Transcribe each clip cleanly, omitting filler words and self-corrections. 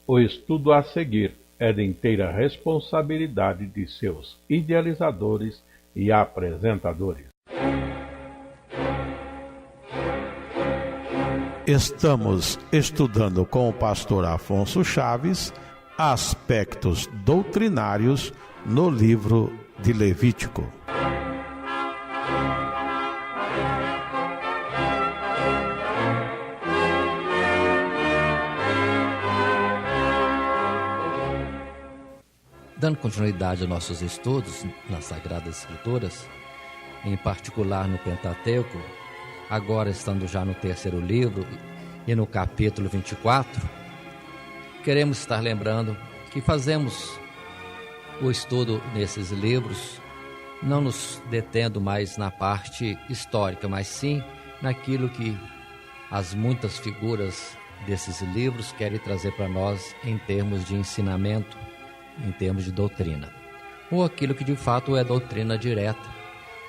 O estudo a seguir é de inteira responsabilidade de seus idealizadores e apresentadores. Estamos estudando com o pastor Afonso Chaves aspectos doutrinários no livro de Levítico. Dando continuidade aos nossos estudos nas Sagradas Escrituras, em particular no Pentateuco, agora estando já no terceiro livro e no capítulo 24, queremos estar lembrando que fazemos o estudo nesses livros, não nos detendo mais na parte histórica, mas sim naquilo que as muitas figuras desses livros querem trazer para nós em termos de ensinamento, em termos de doutrina, ou aquilo que de fato é doutrina direta,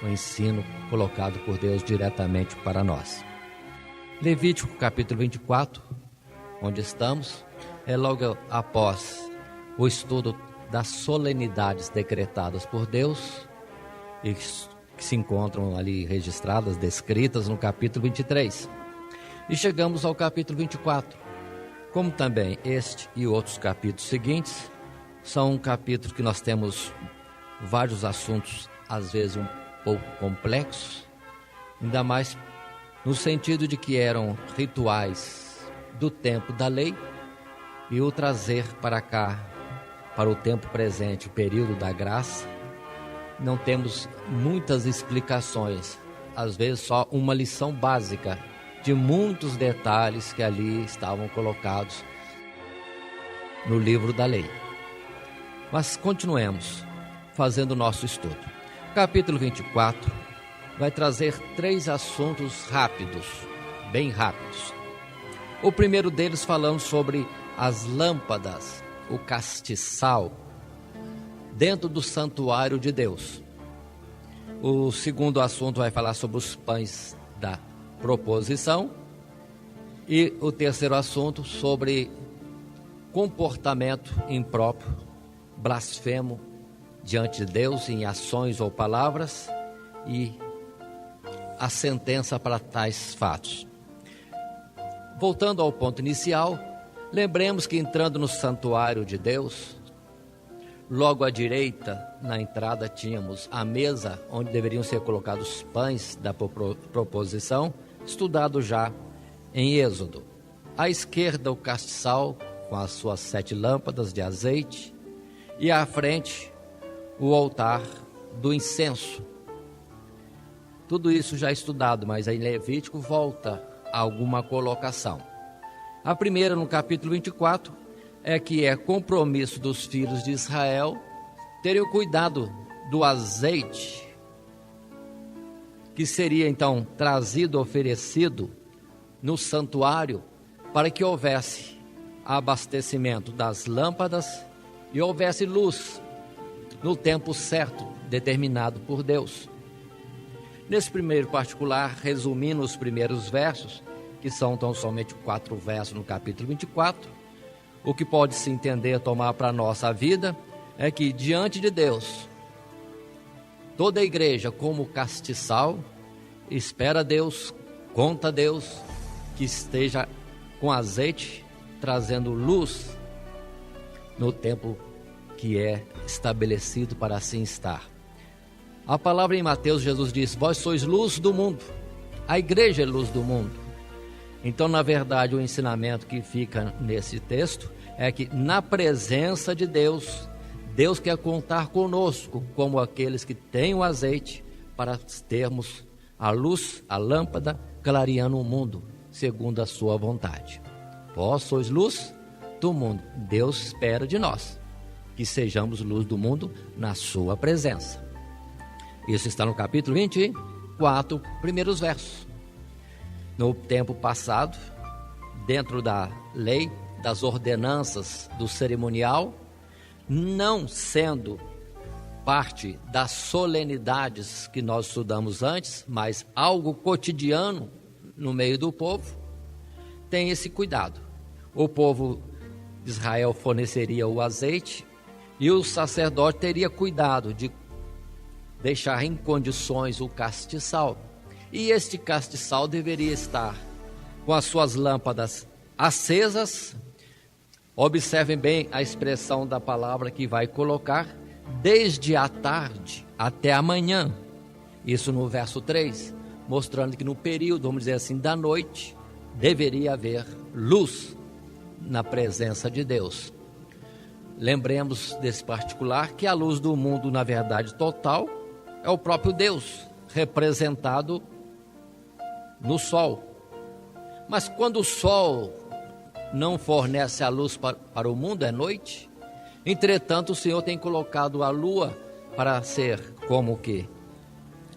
o ensino colocado por Deus diretamente para nós. Levítico capítulo 24, onde estamos, é logo após o estudo das solenidades decretadas por Deus e que se encontram ali registradas, descritas no capítulo 23. E chegamos ao capítulo 24. Como também este e outros capítulos seguintes, são capítulos que nós temos vários assuntos, às vezes um pouco complexos, ainda mais no sentido de que eram rituais do tempo da lei, e o trazer para cá, para o tempo presente, o período da graça, não temos muitas explicações, às vezes só uma lição básica de muitos detalhes que ali estavam colocados no livro da lei. Mas continuemos fazendo o nosso estudo. Capítulo 24 vai trazer 3 assuntos rápidos, bem rápidos. O primeiro deles falando sobre as lâmpadas, o castiçal, dentro do santuário de Deus. O segundo assunto vai falar sobre os pães da proposição. E o terceiro assunto sobre comportamento impróprio, blasfemo diante de Deus em ações ou palavras e a sentença para tais fatos. Voltando ao ponto inicial, lembremos que entrando no santuário de Deus, logo à direita, na entrada, tínhamos a mesa onde deveriam ser colocados os pães da proposição, estudado já em Êxodo. À esquerda, o castiçal com as suas 7 lâmpadas de azeite, e à frente o altar do incenso. Tudo isso já estudado, mas em Levítico volta a alguma colocação. A primeira, no capítulo 24, é que é compromisso dos filhos de Israel terem o cuidado do azeite, que seria então trazido, oferecido no santuário, para que houvesse abastecimento das lâmpadas e houvesse luz no tempo certo, determinado por Deus. Nesse primeiro particular, resumindo os primeiros versos, que são tão somente 4 versos no capítulo 24, o que pode se entender, tomar para a nossa vida, é que diante de Deus, toda a igreja como castiçal, espera Deus, conta Deus, que esteja com azeite, trazendo luz no tempo que é estabelecido para assim estar. A palavra em Mateus, Jesus diz: vós sois luz do mundo, a igreja é luz do mundo. Então, na verdade, o ensinamento que fica nesse texto é que na presença de Deus, Deus quer contar conosco como aqueles que têm o azeite para termos a luz, a lâmpada, clareando o mundo, segundo a sua vontade. Vós sois luz do mundo. Deus espera de nós que sejamos luz do mundo na sua presença. Isso está no capítulo 24, primeiros versos. No tempo passado, dentro da lei, das ordenanças do cerimonial, não sendo parte das solenidades que nós estudamos antes, mas algo cotidiano no meio do povo, tem esse cuidado. O povo Israel forneceria o azeite e o sacerdote teria cuidado de deixar em condições o castiçal. E este castiçal deveria estar com as suas lâmpadas acesas. Observem bem a expressão da palavra que vai colocar, desde a tarde até a manhã. Isso no verso 3, mostrando que no período, vamos dizer assim, da noite, deveria haver luz na presença de Deus. Lembremos desse particular que a luz do mundo, na verdade total, é o próprio Deus, representado no sol. Mas quando o sol não fornece a luz para o mundo, é noite. Entretanto, o Senhor tem colocado a lua para ser como que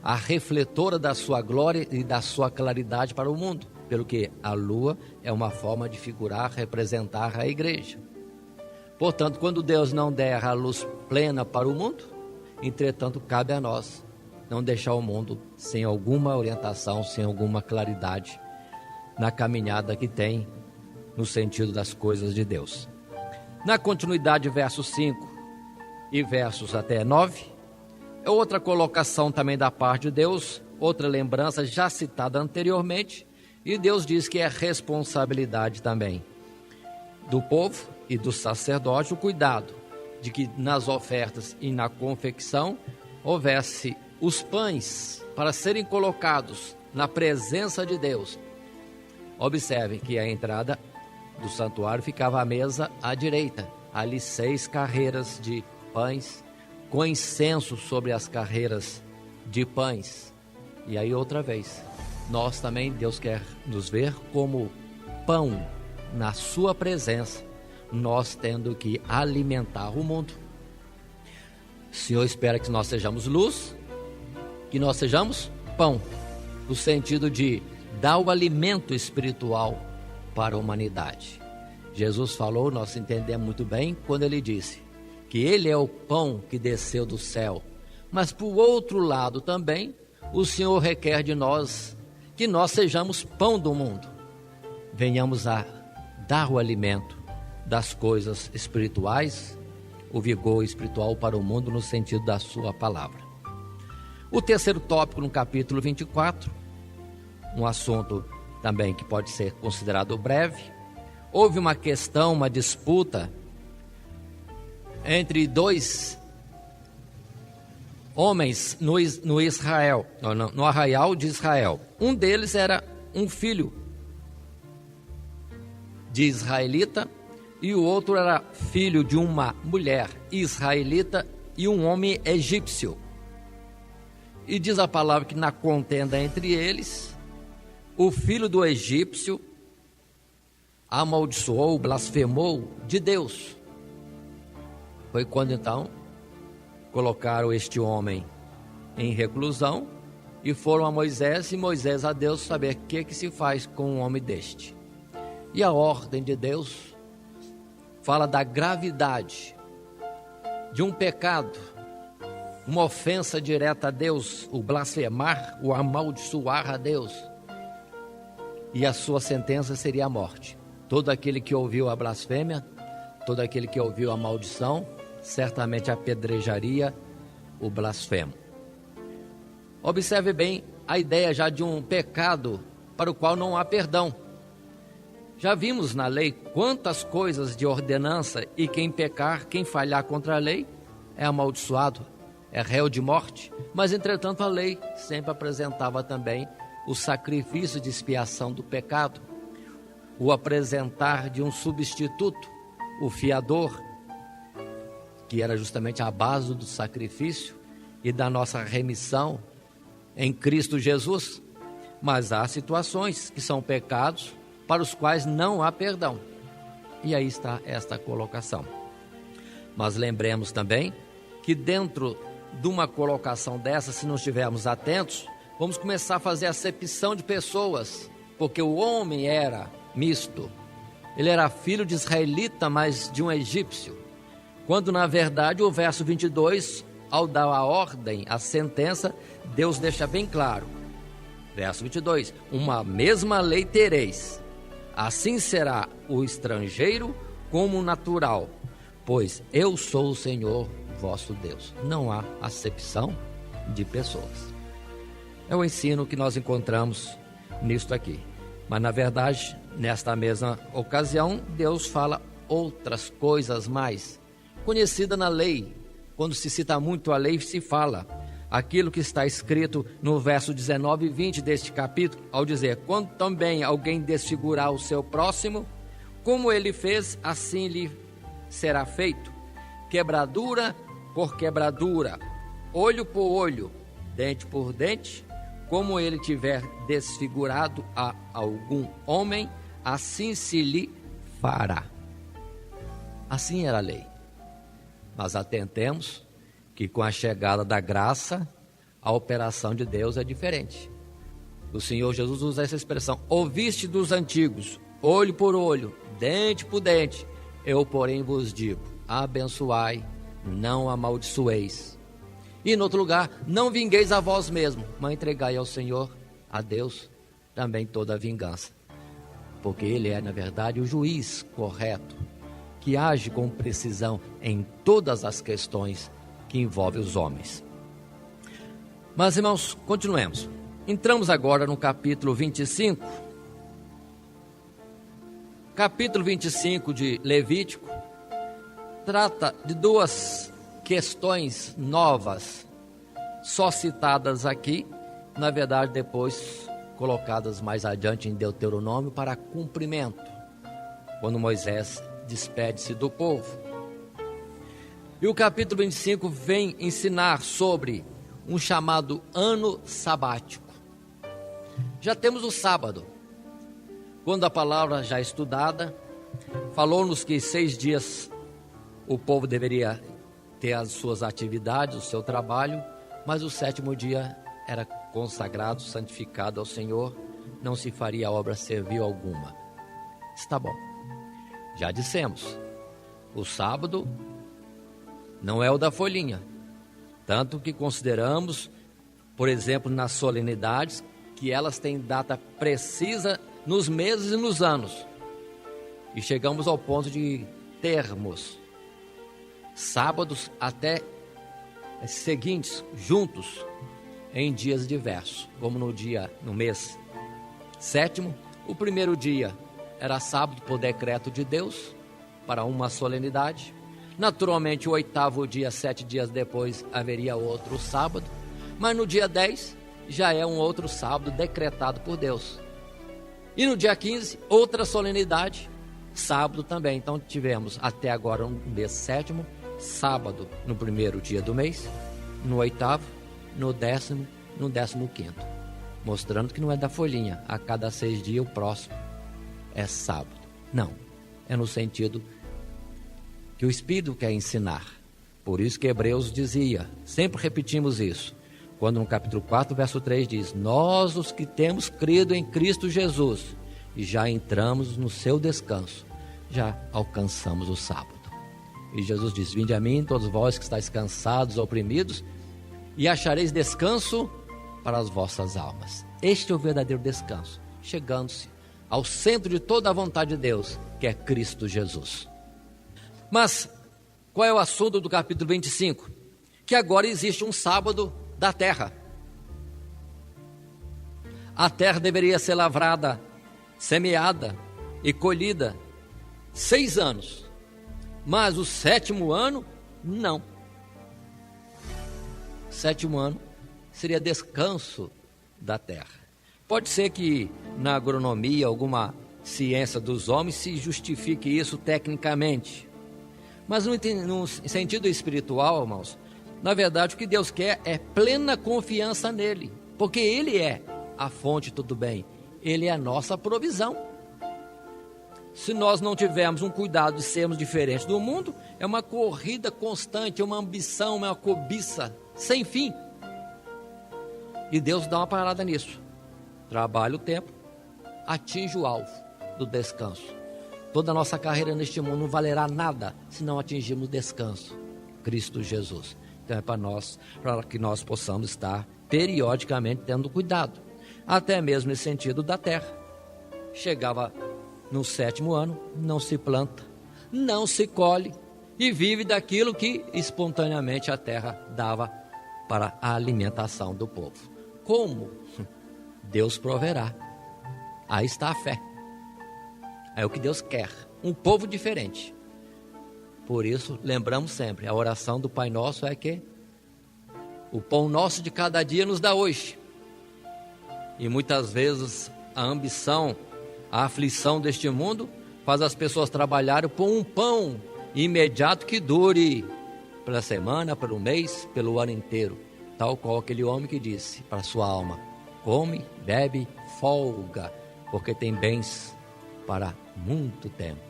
a refletora da sua glória e da sua claridade para o mundo, pelo que a lua é uma forma de figurar, representar a igreja. Portanto, quando Deus não der a luz plena para o mundo, entretanto, cabe a nós não deixar o mundo sem alguma orientação, sem alguma claridade na caminhada que tem no sentido das coisas de Deus. Na continuidade, versos 5 e versos até 9, é outra colocação também da parte de Deus, outra lembrança já citada anteriormente, e Deus diz que é responsabilidade também do povo e do sacerdote o cuidado de que nas ofertas e na confecção houvesse os pães para serem colocados na presença de Deus. Observem que a entrada do santuário ficava à mesa à direita, ali 6 carreiras de pães, com incenso sobre as carreiras de pães. E aí outra vez, nós também, Deus quer nos ver como pão na sua presença, nós tendo que alimentar o mundo. O Senhor espera que nós sejamos luz, que nós sejamos pão, no sentido de dar o alimento espiritual para a humanidade. Jesus falou, nós entendemos muito bem, quando ele disse que ele é o pão que desceu do céu. Mas por outro lado também, o Senhor requer de nós que nós sejamos pão do mundo. Venhamos a dar o alimento das coisas espirituais, o vigor espiritual para o mundo no sentido da sua palavra. O terceiro tópico no capítulo 24, um assunto também que pode ser considerado breve. Houve uma questão, uma disputa entre 2 homens no arraial de Israel. Um deles era um filho de israelita e o outro era filho de uma mulher israelita e um homem egípcio. E diz a palavra que na contenda entre eles, o filho do egípcio amaldiçoou, blasfemou de Deus. Foi quando então colocaram este homem em reclusão e foram a Moisés, e Moisés a Deus saber o que se faz com um homem deste. E a ordem de Deus fala da gravidade de um pecado, uma ofensa direta a Deus, o blasfemar, o amaldiçoar a Deus. E a sua sentença seria a morte. Todo aquele que ouviu a blasfêmia, todo aquele que ouviu a maldição, certamente apedrejaria o blasfemo. Observe bem a ideia já de um pecado para o qual não há perdão. Já vimos na lei quantas coisas de ordenança, e quem pecar, quem falhar contra a lei, é amaldiçoado, é réu de morte. Mas entretanto a lei sempre apresentava também o sacrifício de expiação do pecado, o apresentar de um substituto, o fiador, que era justamente a base do sacrifício e da nossa remissão em Cristo Jesus. Mas há situações que são pecados para os quais não há perdão. E aí está esta colocação. Mas lembremos também que dentro de uma colocação dessa, se não estivermos atentos, vamos começar a fazer acepção de pessoas, porque o homem era misto. Ele era filho de israelita, mas de um egípcio. Quando na verdade o verso 22, ao dar a ordem, a sentença, Deus deixa bem claro. Verso 22, uma mesma lei tereis. Assim será o estrangeiro, como natural, pois eu sou o Senhor vosso Deus. Não há acepção de pessoas. É o ensino que nós encontramos nisto aqui. Mas, na verdade, nesta mesma ocasião, Deus fala outras coisas mais conhecidas na lei. Quando se cita muito a lei, se fala aquilo que está escrito no verso 19 e 20 deste capítulo, ao dizer: quando também alguém desfigurar o seu próximo, como ele fez, assim lhe será feito. Quebradura por quebradura, olho por olho, dente por dente. Como ele tiver desfigurado a algum homem, assim se lhe fará. Assim era a lei. Mas atentemos que com a chegada da graça, a operação de Deus é diferente. O Senhor Jesus usa essa expressão: ouviste dos antigos, olho por olho, dente por dente. Eu, porém, vos digo: abençoai, não amaldiçoeis. E no outro lugar: não vingueis a vós mesmos, mas entregai ao Senhor, a Deus, também toda a vingança. Porque Ele é, na verdade, o juiz correto, que age com precisão em todas as questões que envolvem os homens. Mas, irmãos, continuemos. Entramos agora no capítulo 25. Capítulo 25 de Levítico trata de duas questões novas, só citadas aqui, na verdade depois colocadas mais adiante em Deuteronômio para cumprimento, quando Moisés despede-se do povo. E o capítulo 25 vem ensinar sobre um chamado ano sabático. Já temos o sábado, quando a palavra já estudada, falou-nos que 6 dias o povo deveria ter as suas atividades, o seu trabalho, mas o 7º dia era consagrado, santificado ao Senhor, não se faria obra servil alguma. Está bom. Já dissemos, o sábado não é o da folhinha, tanto que consideramos, por exemplo, nas solenidades, que elas têm data precisa nos meses e nos anos. E chegamos ao ponto de termos sábados até seguintes, juntos, em dias diversos, como no mês 7º, o primeiro dia era sábado por decreto de Deus, para uma solenidade. Naturalmente, o 8º dia, 7 dias depois, haveria outro sábado, mas no dia 10 já é um outro sábado decretado por Deus. E no dia 15, outra solenidade, sábado também. Então tivemos até agora um mês 7º, sábado no primeiro dia do mês, no 8º, no 10º, no 15º, mostrando que não é da folhinha, a cada 6 dias o próximo é sábado. Não, é no sentido que o Espírito quer ensinar. Por isso que Hebreus dizia, sempre repetimos isso, quando no capítulo 4, verso 3 diz: nós os que temos crido em Cristo Jesus e já entramos no seu descanso, já alcançamos o sábado. E Jesus diz: vinde a mim, todos vós que estáis cansados, oprimidos, e achareis descanso para as vossas almas. Este é o verdadeiro descanso, chegando-se ao centro de toda a vontade de Deus, que é Cristo Jesus. Mas qual é o assunto do capítulo 25? Que agora existe um sábado da terra. A terra deveria ser lavrada, semeada e colhida 6 anos, mas o 7º ano, não. 7º ano seria descanso da terra. Pode ser que na agronomia, alguma ciência dos homens, se justifique isso tecnicamente. Mas no sentido espiritual, irmãos, na verdade o que Deus quer é plena confiança nele. Porque Ele é a fonte, tudo bem. Ele é a nossa provisão. Se nós não tivermos um cuidado de sermos diferentes do mundo, é uma corrida constante, é uma ambição, uma cobiça sem fim. E Deus dá uma parada nisso. Trabalha o tempo, atinge o alvo do descanso. Toda a nossa carreira neste mundo não valerá nada se não atingirmos o descanso, Cristo Jesus. Então é para que nós possamos estar periodicamente tendo cuidado. Até mesmo nesse sentido da terra. Chegava no 7º ano, não se planta, não se colhe e vive daquilo que espontaneamente a terra dava para a alimentação do povo. Como? Deus proverá. Aí está a fé. É o que Deus quer, um povo diferente. Por isso, lembramos sempre, a oração do Pai Nosso é que o pão nosso de cada dia nos dá hoje. E muitas vezes a ambição, a aflição deste mundo faz as pessoas trabalharem por um pão imediato que dure pela semana, pelo mês, pelo ano inteiro. Tal qual aquele homem que disse para sua alma: come, bebe, folga, porque tem bens para muito tempo.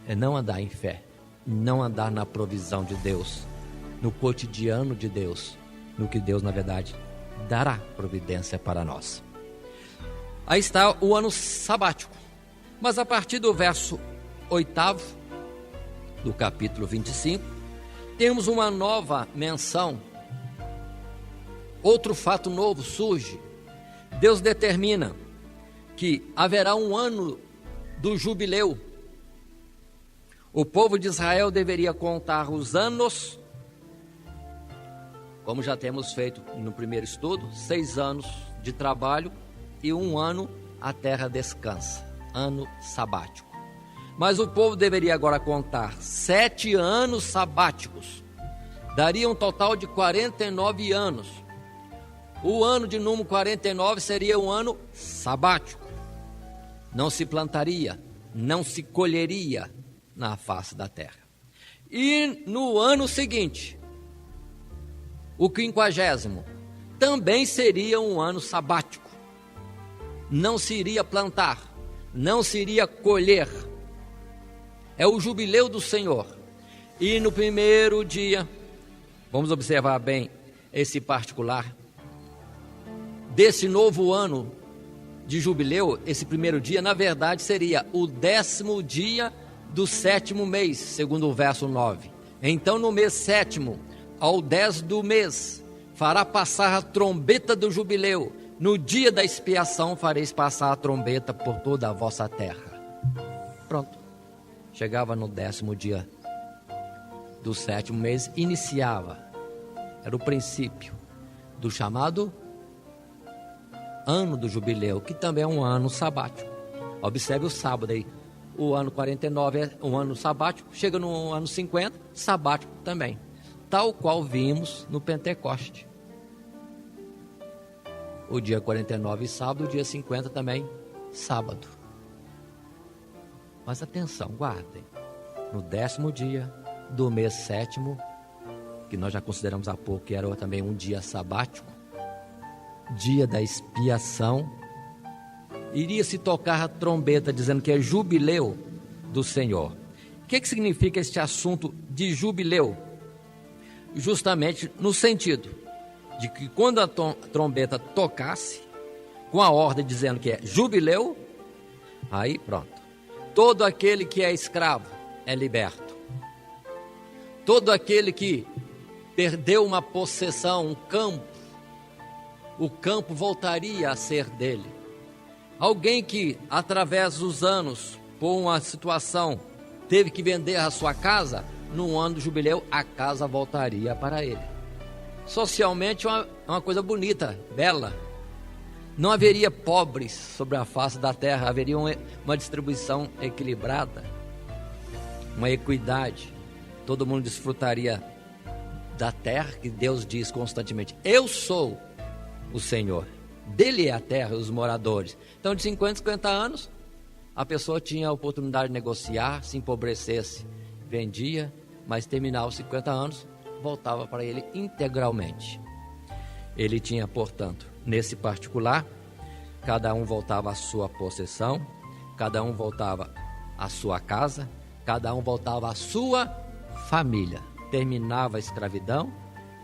É não andar em fé, não andar na provisão de Deus, no cotidiano de Deus, no que Deus na verdade dará providência para nós. Aí está o ano sabático. Mas a partir do verso 8º do capítulo 25, temos uma nova menção. Outro fato novo surge. Deus determina que haverá um ano do jubileu. O povo de Israel deveria contar os anos, como já temos feito no primeiro estudo, 6 anos de trabalho e 1 ano a terra descansa, ano sabático. Mas o povo deveria agora contar 7 anos sabáticos, daria um total de 49 anos. O ano de número 49 seria um ano sabático. Não se plantaria, não se colheria na face da terra. E no ano seguinte, o 50º, também seria um ano sabático. Não se iria plantar, não se iria colher. É o jubileu do Senhor. E no primeiro dia, vamos observar bem esse particular, desse novo ano de jubileu, esse primeiro dia, na verdade, seria o 10º dia do 7º mês, segundo o verso 9. Então, no mês 7º, ao 10 do mês, fará passar a trombeta do jubileu. No dia da expiação, fareis passar a trombeta por toda a vossa terra. Pronto. Chegava no 10º dia do 7º mês, iniciava. Era o princípio do chamado ano do jubileu, que também é um ano sabático. Observe o sábado aí. O ano 49 é um ano sabático, chega no ano 50, sabático também. Tal qual vimos no Pentecoste. O dia 49 sábado, o dia 50 também sábado. Mas atenção, guardem. No 10º dia do mês 7º, que nós já consideramos há pouco que era também um dia sabático, dia da expiação, iria se tocar a trombeta dizendo que é jubileu do Senhor. O que significa este assunto de jubileu? Justamente no sentido de que quando a trombeta tocasse, com a ordem dizendo que é jubileu, aí pronto. Todo aquele que é escravo é liberto. Todo aquele que perdeu uma possessão, um campo, o campo voltaria a ser dele. Alguém que, através dos anos, por uma situação, teve que vender a sua casa, no ano do jubileu, a casa voltaria para ele. Socialmente, uma coisa bonita, bela. Não haveria pobres sobre a face da terra, haveria uma distribuição equilibrada, uma equidade. Todo mundo desfrutaria da terra, que Deus diz constantemente: eu sou o Senhor, dele é a terra e os moradores. Então, de 50 anos, a pessoa tinha a oportunidade de negociar, se empobrecesse, vendia, mas terminava os 50 anos, voltava para ele integralmente. Ele tinha, portanto, nesse particular, cada um voltava à sua possessão, cada um voltava à sua casa, cada um voltava à sua família. Terminava a escravidão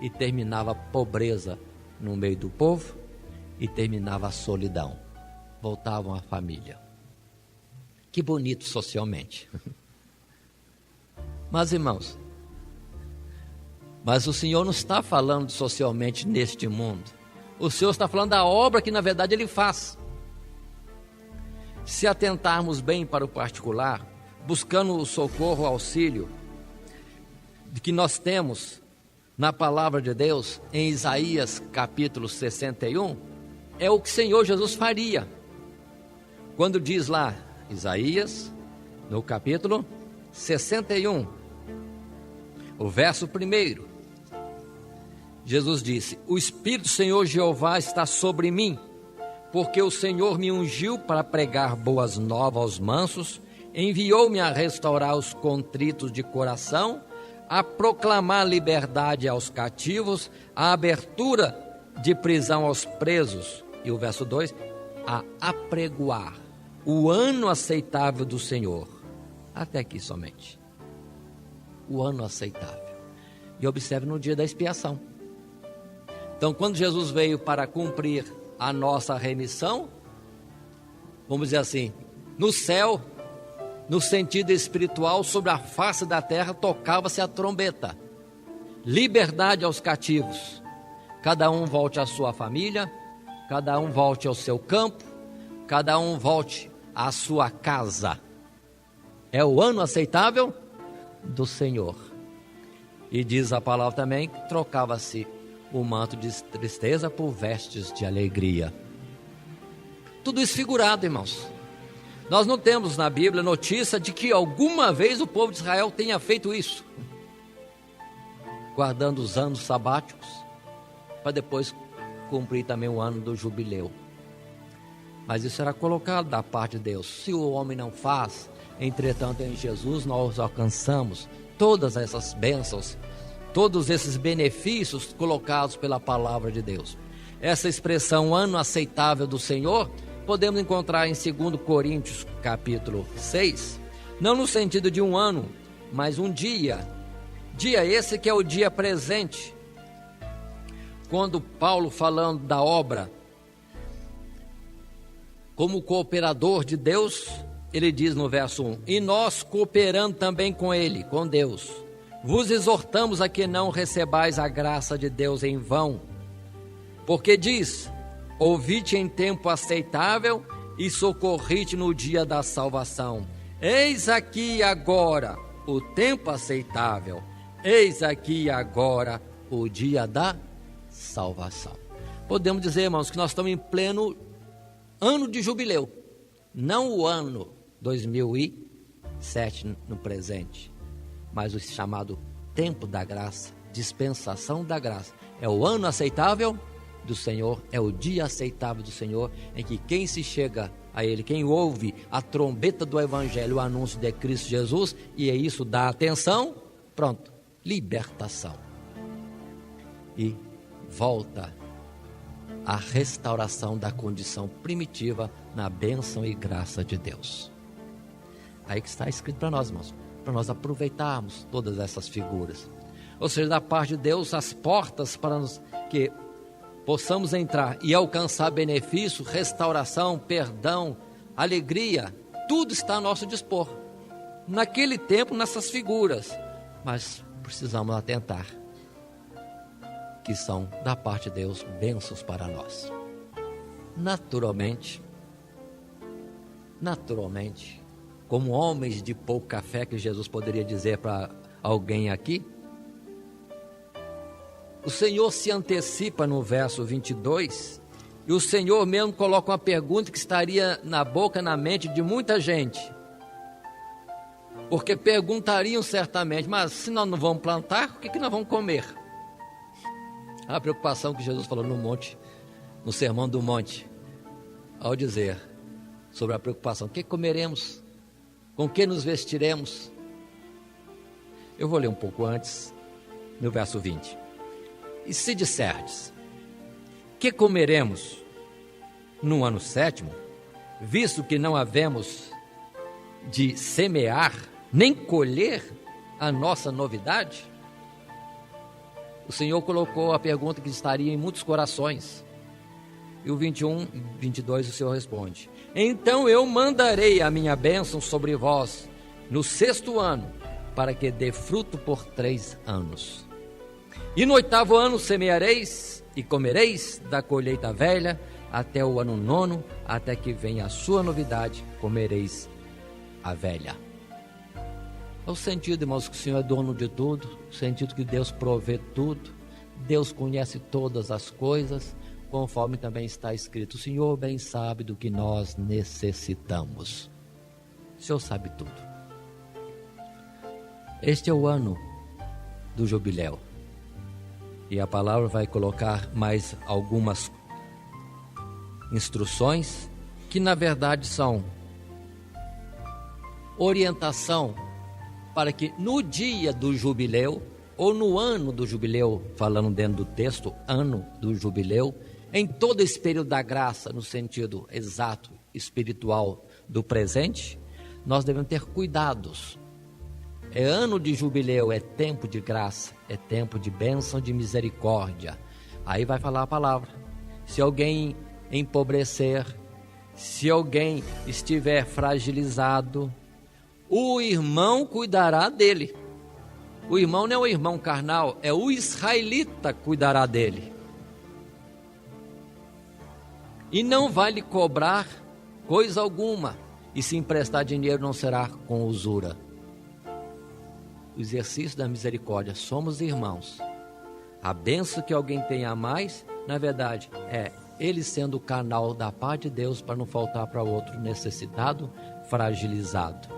e terminava a pobreza no meio do povo e terminava a solidão. Voltavam à família. Que bonito socialmente. Mas, irmãos, mas o Senhor não está falando socialmente neste mundo. O Senhor está falando da obra que, na verdade, Ele faz. Se atentarmos bem para o particular, buscando o socorro, o auxílio de que nós temos na palavra de Deus, em Isaías capítulo 61, é o que o Senhor Jesus faria. Quando diz lá, Isaías, no capítulo 61, o verso 1, Jesus disse: o Espírito do Senhor Jeová está sobre mim, porque o Senhor me ungiu para pregar boas novas aos mansos, enviou-me a restaurar os contritos de coração, a proclamar liberdade aos cativos, a abertura de prisão aos presos. E o verso 2, a apregoar o ano aceitável do Senhor. Até aqui somente. O ano aceitável. E observe no dia da expiação. Então, quando Jesus veio para cumprir a nossa remissão, vamos dizer assim, no céu, no sentido espiritual, sobre a face da terra, tocava-se a trombeta. Liberdade aos cativos. Cada um volte à sua família, cada um volte ao seu campo, cada um volte à sua casa. É o ano aceitável do Senhor. E diz a palavra também que trocava-se o manto de tristeza por vestes de alegria. Tudo isso figurado, irmãos. Nós não temos na Bíblia notícia de que alguma vez o povo de Israel tenha feito isso, guardando os anos sabáticos, para depois cumprir também o ano do jubileu. Mas isso era colocado da parte de Deus. Se o homem não faz, entretanto em Jesus nós alcançamos todas essas bênçãos, todos esses benefícios colocados pela palavra de Deus. Essa expressão ano aceitável do Senhor podemos encontrar em 2 Coríntios capítulo 6, não no sentido de um ano, mas um dia. Dia esse que é o dia presente. Quando Paulo, falando da obra como cooperador de Deus, ele diz no verso 1: e nós cooperando também com ele, com Deus, vos exortamos a que não recebais a graça de Deus em vão, porque diz: ouvi-te em tempo aceitável e socorri-te no dia da salvação. Eis aqui agora o tempo aceitável, eis aqui agora o dia da salvação. Podemos dizer, irmãos, que nós estamos em pleno ano de jubileu, não o ano 2007 no presente, mas o chamado tempo da graça, dispensação da graça. É o ano aceitável do Senhor, é o dia aceitável do Senhor, em que quem se chega a Ele, quem ouve a trombeta do Evangelho, o anúncio de Cristo Jesus, e é isso, dá atenção, pronto, libertação. E volta a restauração da condição primitiva na bênção e graça de Deus. Aí que está escrito para nós, irmãos, para nós aproveitarmos todas essas figuras. Ou seja, da parte de Deus, as portas para que possamos entrar e alcançar benefício, restauração, perdão, alegria, tudo está a nosso dispor. Naquele tempo, nessas figuras, mas precisamos atentar, que são da parte de Deus bênçãos para nós. Naturalmente, como homens de pouca fé, que Jesus poderia dizer para alguém aqui, o Senhor se antecipa no verso 22, e o Senhor mesmo coloca uma pergunta que estaria na boca, na mente de muita gente, porque perguntariam certamente: mas se nós não vamos plantar, o que nós vamos comer? A preocupação que Jesus falou no monte, no Sermão do Monte, ao dizer sobre a preocupação: o que comeremos? Com que nos vestiremos? Eu vou ler um pouco antes, no verso 20. E se disserdes: que comeremos no ano 7º, visto que não havemos de semear, nem colher a nossa novidade? O Senhor colocou a pergunta que estaria em muitos corações. E o 21 e 22 o Senhor responde: então eu mandarei a minha bênção sobre vós no 6º ano, para que dê fruto por 3 anos. E no 8º ano semeareis e comereis da colheita velha, até o ano 9º, até que venha a sua novidade, comereis a velha. É o sentido, irmãos, que o Senhor é dono de tudo, o sentido que Deus provê tudo, Deus conhece todas as coisas, conforme também está escrito, o Senhor bem sabe do que nós necessitamos. O Senhor sabe tudo. Este é o ano do jubileu. E a palavra vai colocar mais algumas instruções, que na verdade são orientação para que no dia do jubileu, ou no ano do jubileu, falando dentro do texto, ano do jubileu, em todo esse período da graça, no sentido exato, espiritual do presente, nós devemos ter cuidados. É ano de jubileu, é tempo de graça, é tempo de bênção, de misericórdia. Aí vai falar a palavra. Se alguém empobrecer, se alguém estiver fragilizado, o irmão cuidará dele. O irmão não é o irmão carnal, é o israelita cuidará dele. E não vai lhe cobrar coisa alguma, e se emprestar dinheiro não será com usura. O exercício da misericórdia, somos irmãos. A bênção que alguém tenha a mais, na verdade, é ele sendo o canal da paz de Deus para não faltar para outro necessitado, fragilizado.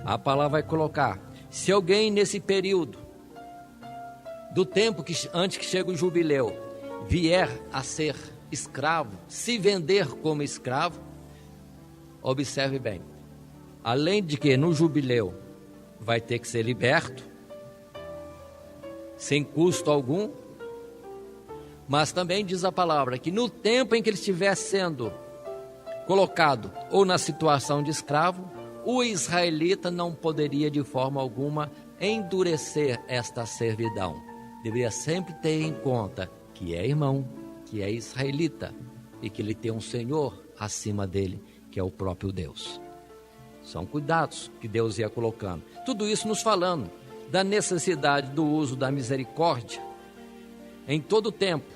A palavra vai colocar, se alguém nesse período, do tempo antes que chegue o jubileu, vier a ser escravo, se vender como escravo, observe bem, além de que no jubileu vai ter que ser liberto, sem custo algum, mas também diz a palavra que no tempo em que ele estiver sendo colocado ou na situação de escravo, o israelita não poderia de forma alguma endurecer esta servidão. Deveria sempre ter em conta que é irmão, que é israelita e que ele tem um Senhor acima dele, que é o próprio Deus. São cuidados que Deus ia colocando. Tudo isso nos falando da necessidade do uso da misericórdia em todo o tempo.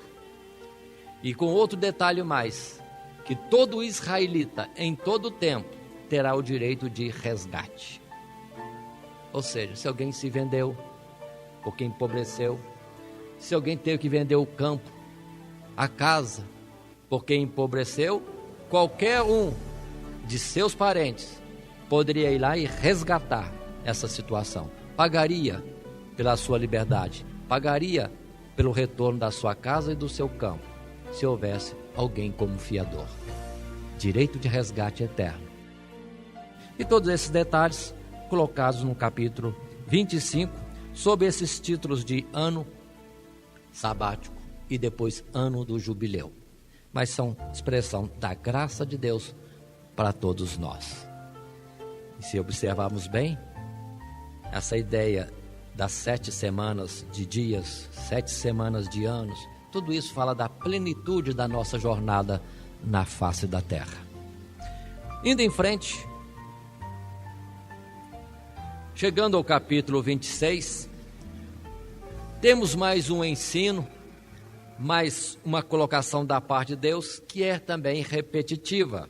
E com outro detalhe mais, que todo israelita em todo o tempo terá o direito de resgate. Ou seja, se alguém se vendeu, porque empobreceu, se alguém teve que vender o campo, a casa, porque empobreceu, qualquer um de seus parentes poderia ir lá e resgatar essa situação. Pagaria pela sua liberdade, pagaria pelo retorno da sua casa e do seu campo, se houvesse alguém como fiador. Direito de resgate eterno. E todos esses detalhes colocados no capítulo 25, sob esses títulos de ano sabático e depois ano do jubileu. Mas são expressão da graça de Deus para todos nós. E se observarmos bem, essa ideia das 7 semanas de dias, 7 semanas de anos, tudo isso fala da plenitude da nossa jornada na face da terra. Indo em frente, chegando ao capítulo 26, temos mais um ensino, mais uma colocação da parte de Deus, que é também repetitiva.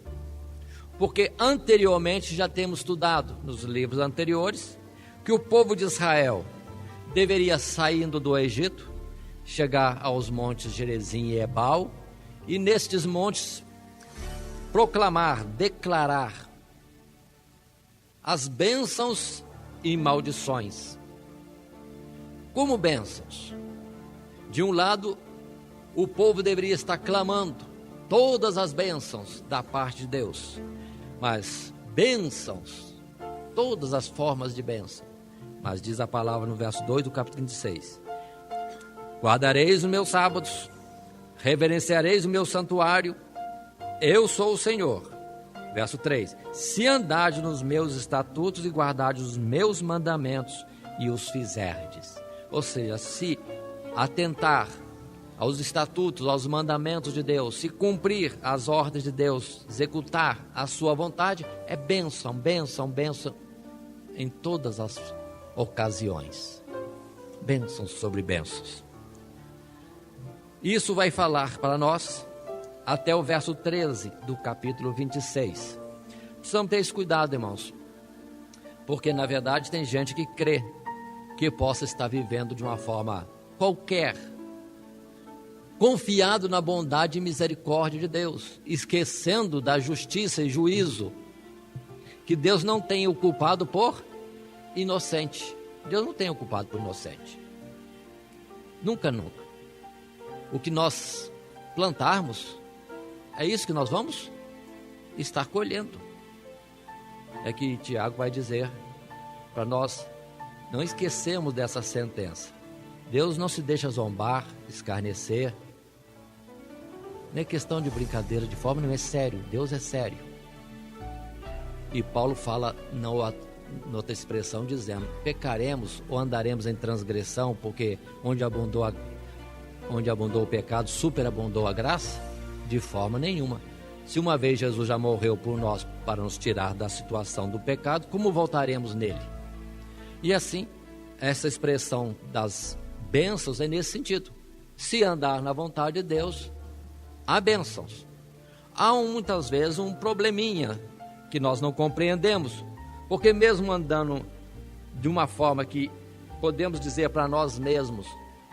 Porque anteriormente já temos estudado nos livros anteriores que o povo de Israel deveria, saindo do Egito, chegar aos montes Gerizim e Ebal, e nestes montes proclamar, declarar as bênçãos e maldições. Como bênçãos? De um lado, o povo deveria estar clamando todas as bênçãos da parte de Deus, mas bênçãos, todas as formas de bênção. Mas diz a palavra no verso 2 do capítulo 26: guardareis os meus sábados, reverenciareis o meu santuário, eu sou o Senhor. Verso 3: se andardes nos meus estatutos e guardardes os meus mandamentos e os fizerdes. Ou seja, se atentar aos estatutos, aos mandamentos de Deus, se cumprir as ordens de Deus, executar a sua vontade, é bênção, bênção, bênção em todas as ocasiões. Bênçãos sobre bênçãos. Isso vai falar para nós até o verso 13 do capítulo 26. Precisamos ter esse cuidado, irmãos. Porque na verdade tem gente que crê que possa estar vivendo de uma forma qualquer, confiado na bondade e misericórdia de Deus, esquecendo da justiça e juízo, que Deus não tem o culpado por inocente. Deus não tem o culpado por inocente. Nunca, nunca. O que nós plantarmos, é isso que nós vamos estar colhendo. É que Tiago vai dizer para nós não esquecermos dessa sentença. Deus não se deixa zombar, escarnecer. Não é questão de brincadeira, de forma não é sério. Deus é sério. E Paulo fala noutra expressão dizendo: pecaremos ou andaremos em transgressão, porque onde abundou o pecado, superabundou a graça? De forma nenhuma. Se uma vez Jesus já morreu por nós para nos tirar da situação do pecado, como voltaremos nele? E assim, essa expressão das bênçãos é nesse sentido. Se andar na vontade de Deus, há bênçãos. Há muitas vezes um probleminha que nós não compreendemos, porque mesmo andando de uma forma que podemos dizer para nós mesmos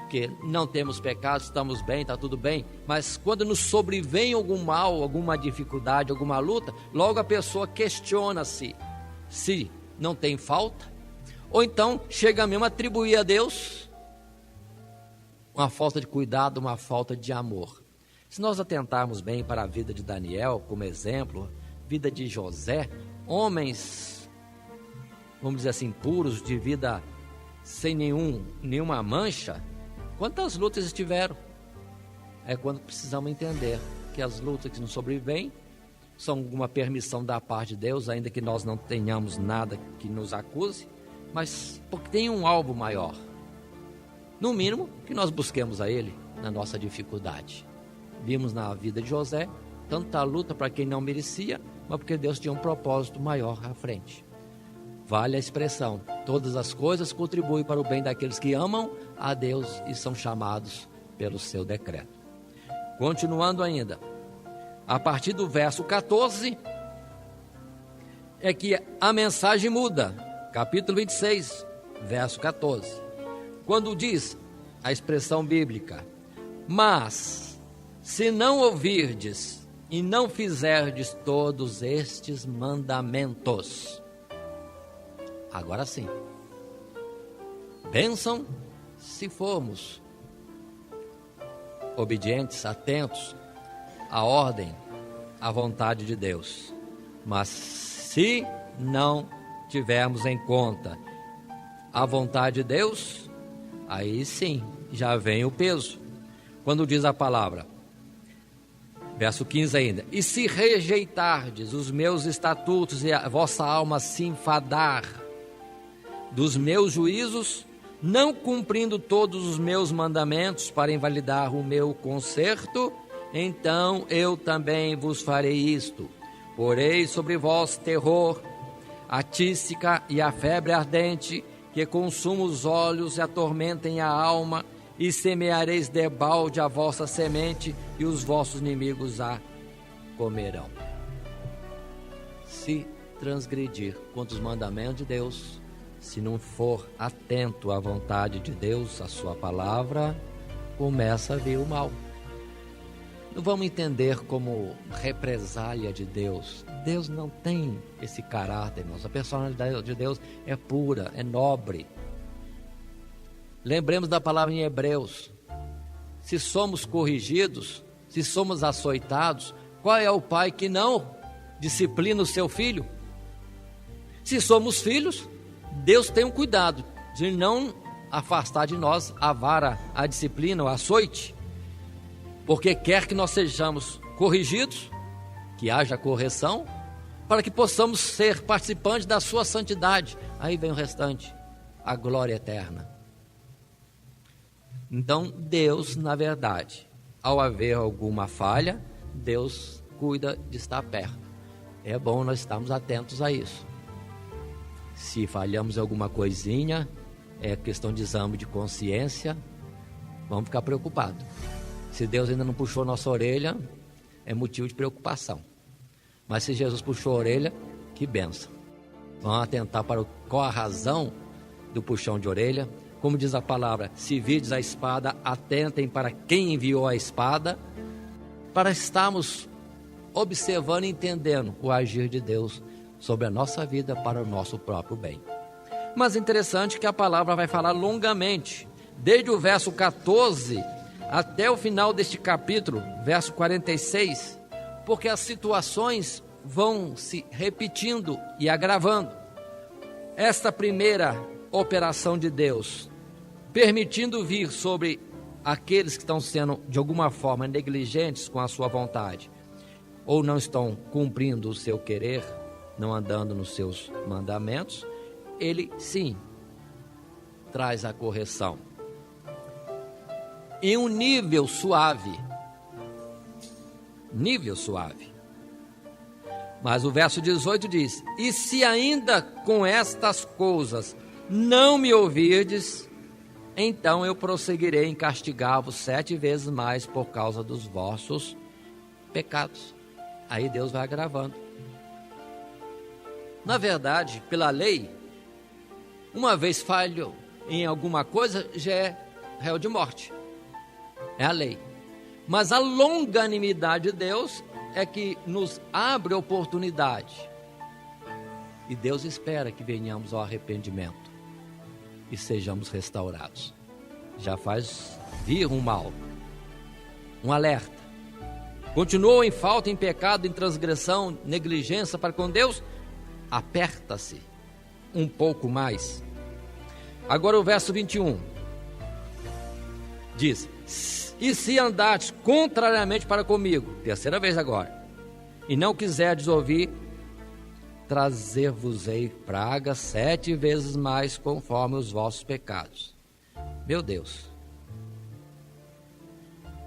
que não temos pecado, estamos bem, está tudo bem, mas quando nos sobrevém algum mal, alguma dificuldade, alguma luta, logo a pessoa questiona-se se não tem falta, ou então chega mesmo a atribuir a Deus uma falta de cuidado, uma falta de amor. Se nós atentarmos bem para a vida de Daniel como exemplo, vida de José, homens, vamos dizer assim, puros, de vida sem nenhuma mancha, quantas lutas tiveram? É quando precisamos entender que as lutas que nos sobrevêm são uma permissão da parte de Deus, ainda que nós não tenhamos nada que nos acuse, mas porque tem um alvo maior. No mínimo, que nós busquemos a Ele na nossa dificuldade. Vimos na vida de José tanta luta para quem não merecia, mas porque Deus tinha um propósito maior à frente. Vale a expressão: todas as coisas contribuem para o bem daqueles que amam a Deus e são chamados pelo seu decreto. Continuando ainda, a partir do verso 14, é que a mensagem muda. Capítulo 26, verso 14. Quando diz a expressão bíblica: mas se não ouvirdes e não fizerdes todos estes mandamentos. Agora sim, bênção se formos obedientes, atentos à ordem, à vontade de Deus. Mas se não tivermos em conta a vontade de Deus, aí sim já vem o peso. Quando diz a palavra, verso 15 ainda: e se rejeitardes os meus estatutos e a vossa alma se enfadar dos meus juízos, não cumprindo todos os meus mandamentos para invalidar o meu conserto, então eu também vos farei isto: porei sobre vós terror, a tísica e a febre ardente, que consuma os olhos e atormentem a alma, e semeareis debalde a vossa semente, e os vossos inimigos a comerão. Se transgredir contra os mandamentos de Deus, se não for atento à vontade de Deus, à sua palavra, começa a vir o mal. Não vamos entender como represália de Deus. Deus não tem esse caráter, irmãos. A personalidade de Deus é pura, é nobre. Lembremos da palavra em Hebreus: se somos corrigidos, se somos açoitados, qual é o pai que não disciplina o seu filho? Se somos filhos, Deus tem um cuidado de não afastar de nós a vara, a disciplina, o açoite, porque quer que nós sejamos corrigidos, que haja correção, para que possamos ser participantes da sua santidade. Aí vem o restante, a glória eterna. Então Deus, na verdade, ao haver alguma falha, Deus cuida de estar perto. É bom nós estarmos atentos a isso. Se falhamos em alguma coisinha, é questão de exame de consciência, vamos ficar preocupados. Se Deus ainda não puxou nossa orelha, é motivo de preocupação. Mas se Jesus puxou a orelha, que bênção. Vão atentar para qual a razão do puxão de orelha. Como diz a palavra, se virdes a espada, atentem para quem enviou a espada, para estarmos observando e entendendo o agir de Deus sobre a nossa vida para o nosso próprio bem. Mas interessante que a palavra vai falar longamente, desde o verso 14 até o final deste capítulo, verso 46, porque as situações vão se repetindo e agravando. Esta primeira operação de Deus, permitindo vir sobre aqueles que estão sendo de alguma forma negligentes com a sua vontade, ou não estão cumprindo o seu querer, não andando nos seus mandamentos, ele sim traz a correção em um nível suave. Mas o verso 18 diz: e se ainda com estas coisas não me ouvirdes, então eu prosseguirei em castigar-vos 7 vezes mais por causa dos vossos pecados. Aí Deus vai agravando. Na verdade, pela lei, uma vez falho em alguma coisa, já é réu de morte. É a lei. Mas a longanimidade de Deus é que nos abre oportunidade. E Deus espera que venhamos ao arrependimento e sejamos restaurados. Já faz vir um mal, um alerta. Continuou em falta, em pecado, em transgressão, negligência para com Deus? Aperta-se um pouco mais. Agora o verso 21 diz: e se andardes contrariamente para comigo, terceira vez agora, e não quiserdes ouvir, trazer-vos-ei pragas 7 vezes mais conforme os vossos pecados. Meu Deus,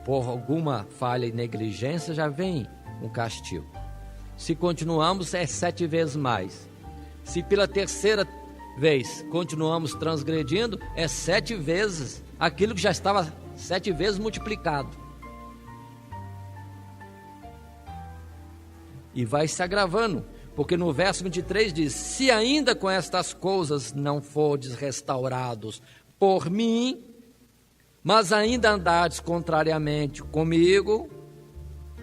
por alguma falha e negligência já vem um castigo. Se continuamos, é 7 vezes mais. Se pela terceira vez continuamos transgredindo, é 7 vezes aquilo que já estava 7 vezes multiplicado. E vai se agravando, porque no verso 23 diz: se ainda com estas coisas não fordes restaurados por mim, mas ainda andardes contrariamente comigo,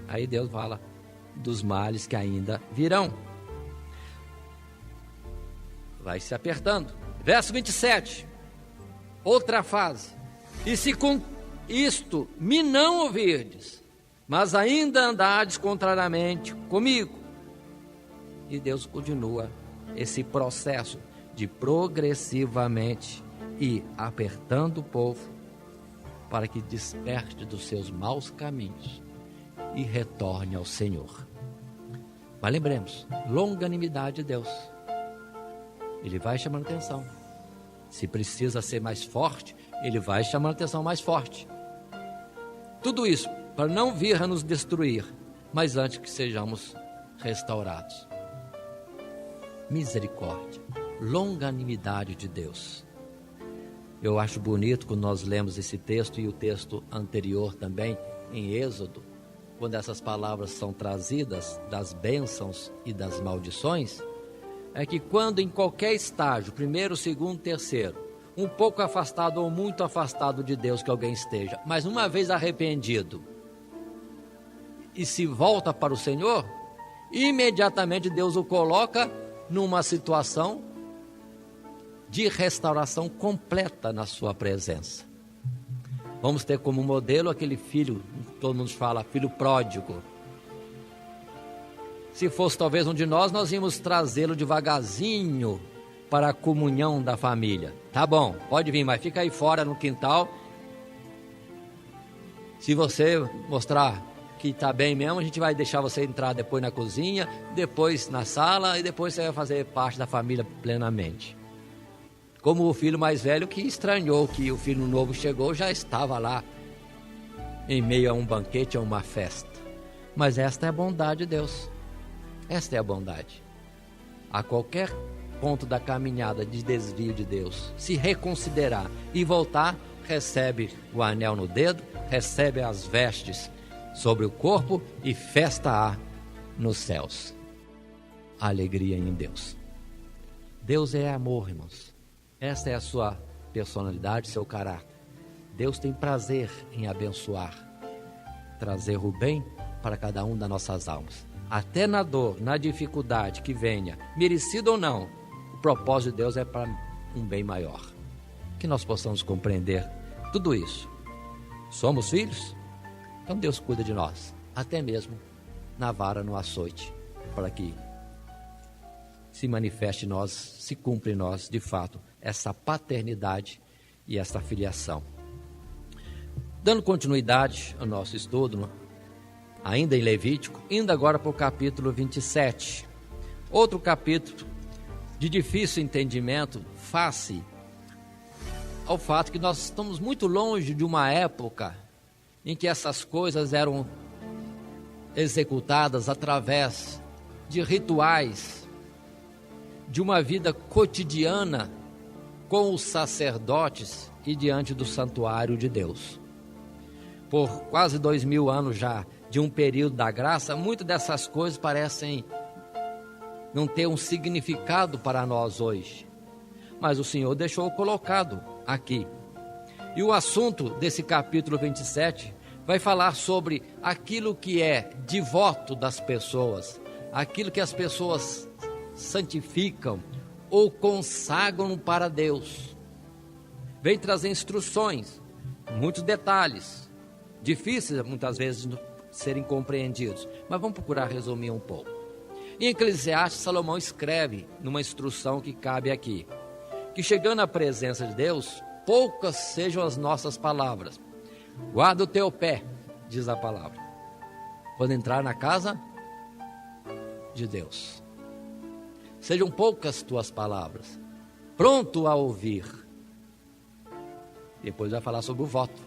aí Deus fala dos males que ainda virão. Vai se apertando. Verso 27, outra fase: e se com isto me não ouvirdes, mas ainda andardes contrariamente comigo. E Deus continua esse processo de progressivamente ir apertando o povo para que desperte dos seus maus caminhos e retorne ao Senhor. Mas lembremos, longanimidade de Deus. Ele vai chamando atenção. Se precisa ser mais forte, ele vai chamando atenção mais forte. Tudo isso para não vir a nos destruir, mas antes que sejamos restaurados. Misericórdia, longanimidade de Deus. Eu acho bonito quando nós lemos esse texto e o texto anterior também, em Êxodo, quando essas palavras são trazidas das bênçãos e das maldições, é que quando em qualquer estágio, primeiro, segundo, terceiro, um pouco afastado ou muito afastado de Deus que alguém esteja, mas uma vez arrependido e se volta para o Senhor, imediatamente Deus o coloca numa situação de restauração completa na sua presença. Vamos ter como modelo aquele filho, todo mundo fala, filho pródigo. Se fosse talvez um de nós íamos trazê-lo devagarzinho para a comunhão da família. Tá bom, pode vir, mas fica aí fora no quintal. Se você mostrar que está bem mesmo, a gente vai deixar você entrar depois na cozinha, depois na sala e depois você vai fazer parte da família plenamente. Como o filho mais velho que estranhou que o filho novo chegou, já estava lá em meio a um banquete, a uma festa. Mas esta é a bondade de Deus. Esta é a bondade. A qualquer ponto da caminhada de desvio de Deus, se reconsiderar e voltar, recebe o anel no dedo, recebe as vestes sobre o corpo e festa há nos céus. Alegria em Deus. Deus é amor, irmãos. Esta é a sua personalidade, seu caráter. Deus tem prazer em abençoar, trazer o bem para cada um das nossas almas. Até na dor, na dificuldade que venha, merecido ou não, o propósito de Deus é para um bem maior. Que nós possamos compreender tudo isso. Somos filhos? Então Deus cuida de nós, até mesmo na vara, no açoite, para que se manifeste em nós, se cumpra em nós, de fato, essa paternidade e essa filiação. Dando continuidade ao nosso estudo, ainda em Levítico, indo agora para o capítulo 27. Outro capítulo de difícil entendimento, face ao fato que nós estamos muito longe de uma época em que essas coisas eram executadas através de rituais, de uma vida cotidiana com os sacerdotes e diante do santuário de Deus. Por quase 2000 anos já de um período da graça, muitas dessas coisas parecem não ter um significado para nós hoje, mas o Senhor deixou colocado aqui. E o assunto desse capítulo 27 vai falar sobre aquilo que é devoto das pessoas, aquilo que as pessoas santificam ou consagram para Deus. Vem trazer instruções, muitos detalhes, difíceis muitas vezes de serem compreendidos, mas vamos procurar resumir um pouco. Em Eclesiastes, Salomão escreve numa instrução que cabe aqui, que chegando à presença de Deus, poucas sejam as nossas palavras. Guarda o teu pé, diz a palavra, quando entrar na casa de Deus. Sejam poucas tuas palavras, pronto a ouvir. Depois vai falar sobre o voto.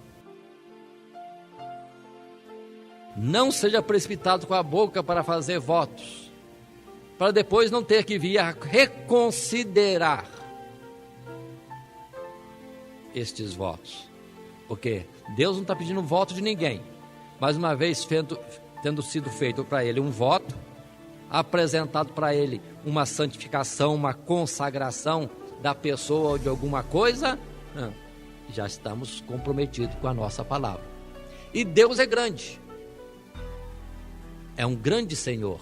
Não seja precipitado com a boca para fazer votos, para depois não ter que vir a reconsiderar estes votos. Porque Deus não está pedindo voto de ninguém, mas uma vez tendo sido feito para Ele um voto, apresentado para Ele uma santificação, uma consagração da pessoa ou de alguma coisa, já estamos comprometidos com a nossa palavra. E Deus é grande, é um grande Senhor.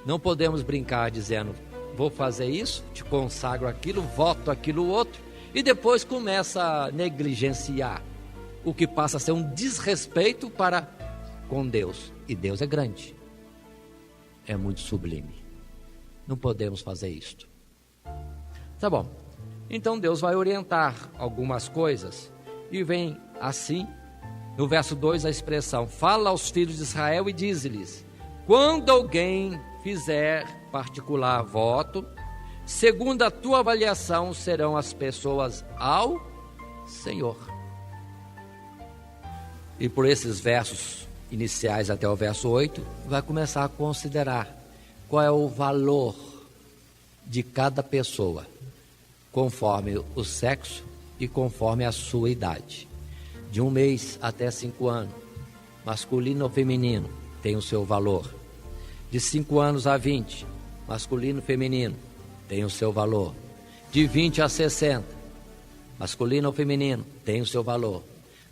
Não podemos brincar dizendo, vou fazer isso, te consagro aquilo, voto aquilo outro, e depois começa a negligenciar, o que passa a ser um desrespeito para com Deus. E Deus é grande, é muito sublime, não podemos fazer isto. Tá bom, então Deus vai orientar algumas coisas, e vem assim, no verso 2 a expressão, fala aos filhos de Israel e diz-lhes, quando alguém fizer particular voto, segundo a tua avaliação serão as pessoas ao Senhor. E por esses versos iniciais até o verso 8, vai começar a considerar qual é o valor de cada pessoa, conforme o sexo e conforme a sua idade. De 1 mês até 5 anos, masculino ou feminino, tem o seu valor. De 5 anos a 20, masculino ou feminino, tem o seu valor. De 20 a 60, masculino ou feminino, tem o seu valor.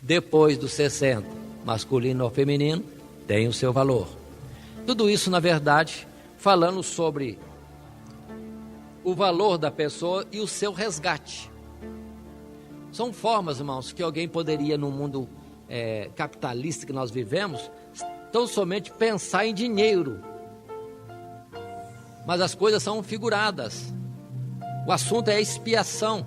Depois dos 60, masculino ou feminino, tem o seu valor. Tudo isso, na verdade, falando sobre o valor da pessoa e o seu resgate. São formas, irmãos, que alguém poderia, no mundo capitalista que nós vivemos, tão somente pensar em dinheiro. Mas as coisas são figuradas. O assunto é a expiação.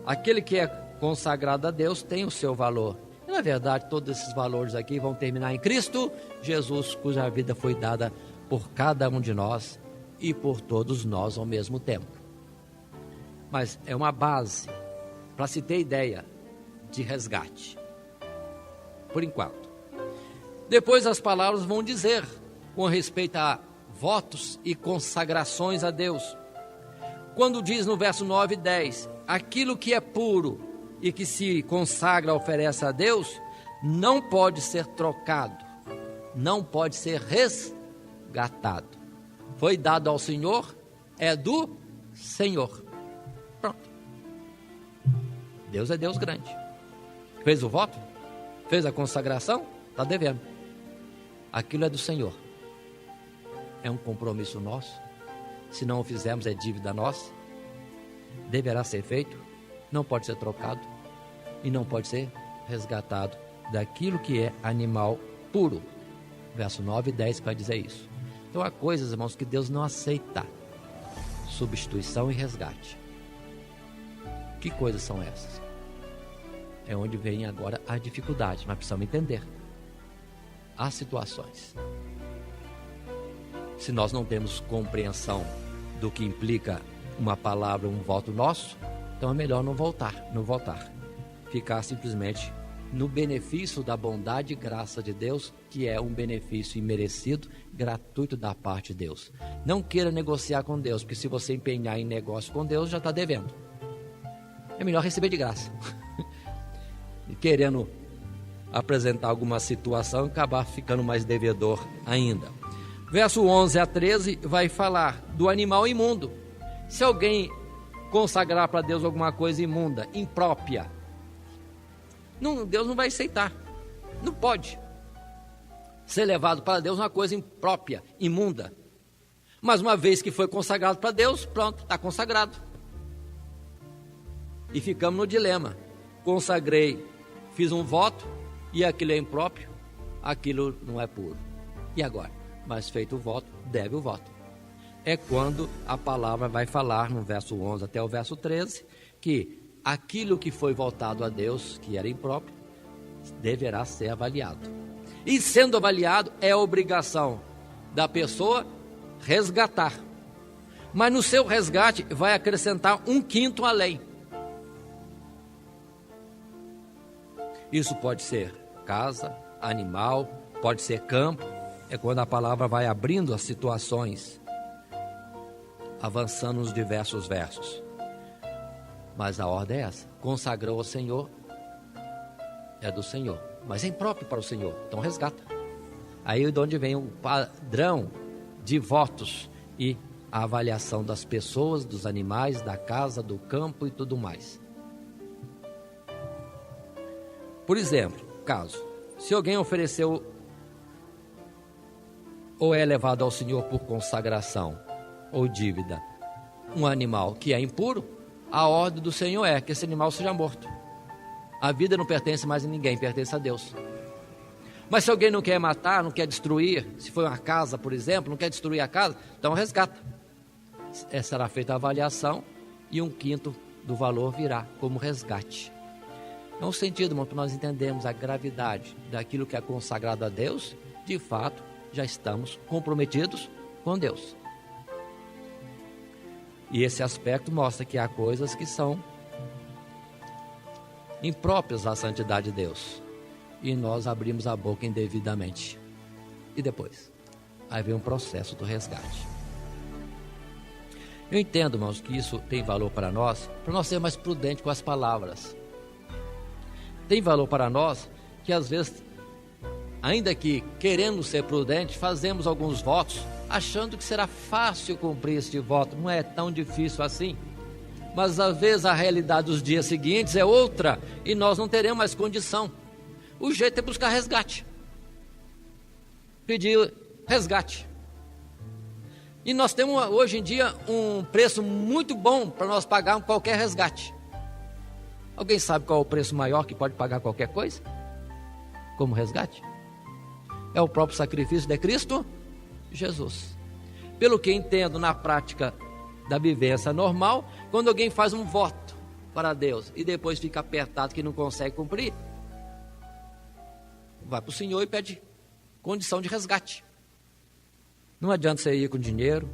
Aquele que é consagrado a Deus tem o seu valor. E, na verdade, todos esses valores aqui vão terminar em Cristo Jesus, cuja vida foi dada por cada um de nós e por todos nós ao mesmo tempo. Mas é uma base para se ter ideia de resgate, por enquanto. Depois as palavras vão dizer com respeito a votos e consagrações a Deus. Quando diz no verso 9 e 10, aquilo que é puro e que se consagra, oferece a Deus, não pode ser trocado, não pode ser resgatado. Foi dado ao Senhor, é do Senhor. Pronto. Deus é Deus grande. Fez o voto? Fez a consagração? Está devendo. Aquilo é do Senhor. É um compromisso nosso. Se não o fizermos, é dívida nossa. Deverá ser feito. Não pode ser trocado. E não pode ser resgatado daquilo que é animal puro. Verso 9 e 10 vai dizer isso. Então há coisas, irmãos, que Deus não aceita. Substituição e resgate. Que coisas são essas? É onde vem agora a dificuldade, mas precisamos entender. Há situações. Se nós não temos compreensão do que implica uma palavra, um voto nosso, então é melhor não votar. Ficar simplesmente no benefício da bondade e graça de Deus, que é um benefício imerecido, gratuito da parte de Deus. Não queira negociar com Deus, porque se você empenhar em negócio com Deus, já está devendo. É melhor receber de graça. E querendo apresentar alguma situação, acabar ficando mais devedor ainda. Verso 11 a 13 vai falar do animal imundo. Se alguém consagrar para Deus alguma coisa imunda, imprópria, Deus não vai aceitar. Não pode ser levado para Deus uma coisa imprópria, imunda. Mas uma vez que foi consagrado para Deus, pronto, está consagrado. E ficamos no dilema. Consagrei, fiz um voto, e aquilo é impróprio, aquilo não é puro. E agora? Mas feito o voto, deve o voto. É quando a palavra vai falar, no verso 11 até o verso 13, que aquilo que foi votado a Deus, que era impróprio, deverá ser avaliado. E sendo avaliado, é obrigação da pessoa resgatar. Mas no seu resgate vai acrescentar 1/5 à lei. Isso pode ser casa, animal, pode ser campo. É quando a palavra vai abrindo as situações, avançando nos diversos versos. Mas a ordem é essa: consagrou ao Senhor, é do Senhor, mas é impróprio para o Senhor, então resgata. Aí de onde vem o padrão de votos e a avaliação das pessoas, dos animais, da casa, do campo e tudo mais. Por exemplo, caso, se alguém ofereceu ou é levado ao Senhor por consagração ou dívida um animal que é impuro, a ordem do Senhor é que esse animal seja morto. A vida não pertence mais a ninguém, pertence a Deus. Mas se alguém não quer matar, não quer destruir, se for uma casa, por exemplo, não quer destruir a casa, então resgata. Será feita a avaliação e 1/5 do valor virá como resgate. É um sentido, irmão, para nós entendermos a gravidade daquilo que é consagrado a Deus. De fato, já estamos comprometidos com Deus. E esse aspecto mostra que há coisas que são impróprias à santidade de Deus, e nós abrimos a boca indevidamente. E depois? Aí vem um processo do resgate. Eu entendo, irmãos, que isso tem valor para nós ser mais prudente com as palavras. Tem valor para nós que às vezes, ainda que querendo ser prudente, fazemos alguns votos achando que será fácil cumprir este voto. Não é tão difícil assim. Mas às vezes a realidade dos dias seguintes é outra e nós não teremos mais condição. O jeito é buscar resgate. Pedir resgate. E nós temos hoje em dia um preço muito bom para nós pagarmos qualquer resgate. Alguém sabe qual é o preço maior que pode pagar qualquer coisa como resgate? É o próprio sacrifício de Cristo Jesus. Pelo que entendo na prática da vivência normal, quando alguém faz um voto para Deus e depois fica apertado que não consegue cumprir, vai para o Senhor e pede condição de resgate. Não adianta você ir com dinheiro,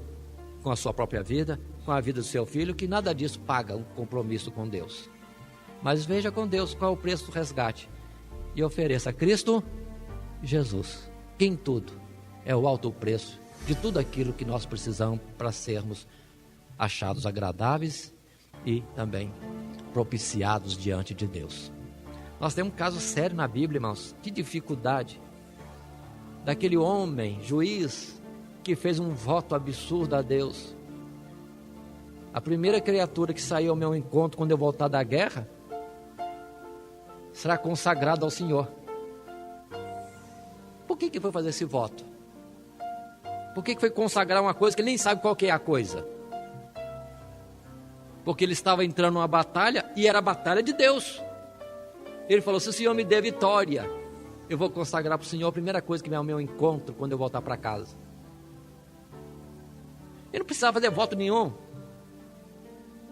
com a sua própria vida, com a vida do seu filho, que nada disso paga um compromisso com Deus. Mas veja com Deus qual é o preço do resgate e ofereça a Cristo Jesus, que em tudo é o alto preço de tudo aquilo que nós precisamos para sermos achados agradáveis e também propiciados diante de Deus. Nós temos um caso sério na Bíblia, irmãos, que dificuldade daquele homem, juiz, que fez um voto absurdo a Deus A primeira criatura que sair ao meu encontro quando eu voltar da guerra será consagrada ao Senhor. Por que foi fazer esse voto? Por que foi consagrar uma coisa que ele nem sabe qual que é a coisa? Porque ele estava entrando numa batalha e era a batalha de Deus. Ele falou: se o Senhor me der vitória, eu vou consagrar para o Senhor a primeira coisa que vem ao meu encontro quando eu voltar para casa. Ele não precisava fazer voto nenhum.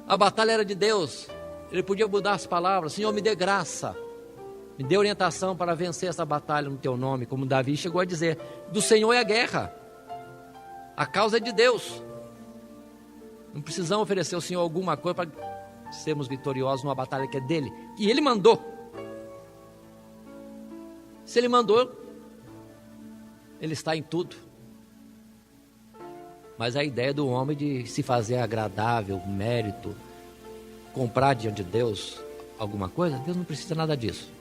A batalha era de Deus. Ele podia mudar as palavras: Senhor, me dê graça, me dê orientação para vencer essa batalha no teu nome. Como Davi chegou a dizer: do Senhor é a guerra, a causa é de Deus. Não precisamos oferecer ao Senhor alguma coisa para sermos vitoriosos numa batalha que é dele, que ele mandou. Se ele mandou, ele está em tudo. Mas a ideia do homem de se fazer agradável, mérito, comprar diante de Deus alguma coisa, Deus não precisa nada disso.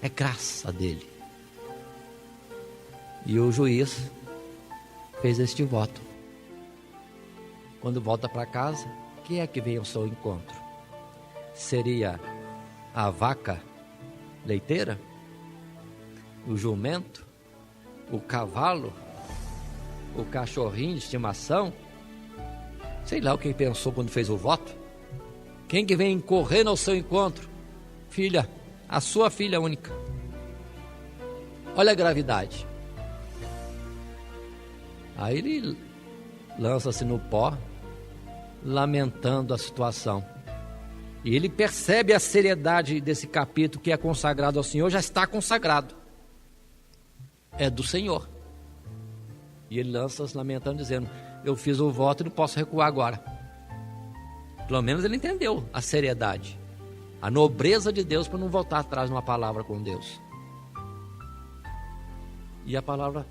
É graça dele. E o juiz fez este voto. Quando volta para casa, quem é que vem ao seu encontro? Seria a vaca leiteira? O jumento? O cavalo? O cachorrinho de estimação? Sei lá o que pensou quando fez o voto. Quem que vem correndo ao seu encontro? Filha, a sua filha única. Olha a gravidade. Aí ele lança-se no pó, lamentando a situação. E ele percebe a seriedade desse capítulo que é consagrado ao Senhor, já está consagrado. É do Senhor. E ele lança-se lamentando, dizendo: eu fiz o voto e não posso recuar agora. Pelo menos ele entendeu a seriedade, a nobreza de Deus, para não voltar atrás numa palavra com Deus. E a palavra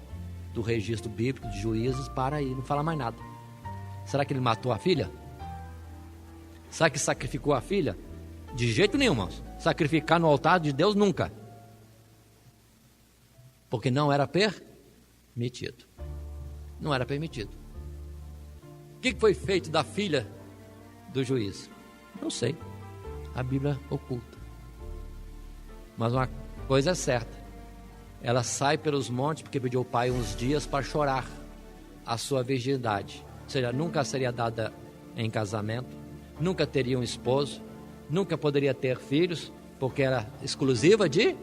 do registro bíblico de Juízes para aí, não fala mais nada. Será que ele matou a filha? Será que sacrificou a filha? De jeito nenhum, irmãos. Sacrificar no altar de Deus nunca. Porque não era permitido. Não era permitido. O que foi feito da filha do juiz? Não sei. A Bíblia oculta. Mas uma coisa é certa: ela sai pelos montes porque pediu ao pai uns dias para chorar a sua virgindade. Ou seja, nunca seria dada em casamento, nunca teria um esposo, nunca poderia ter filhos, porque era exclusiva de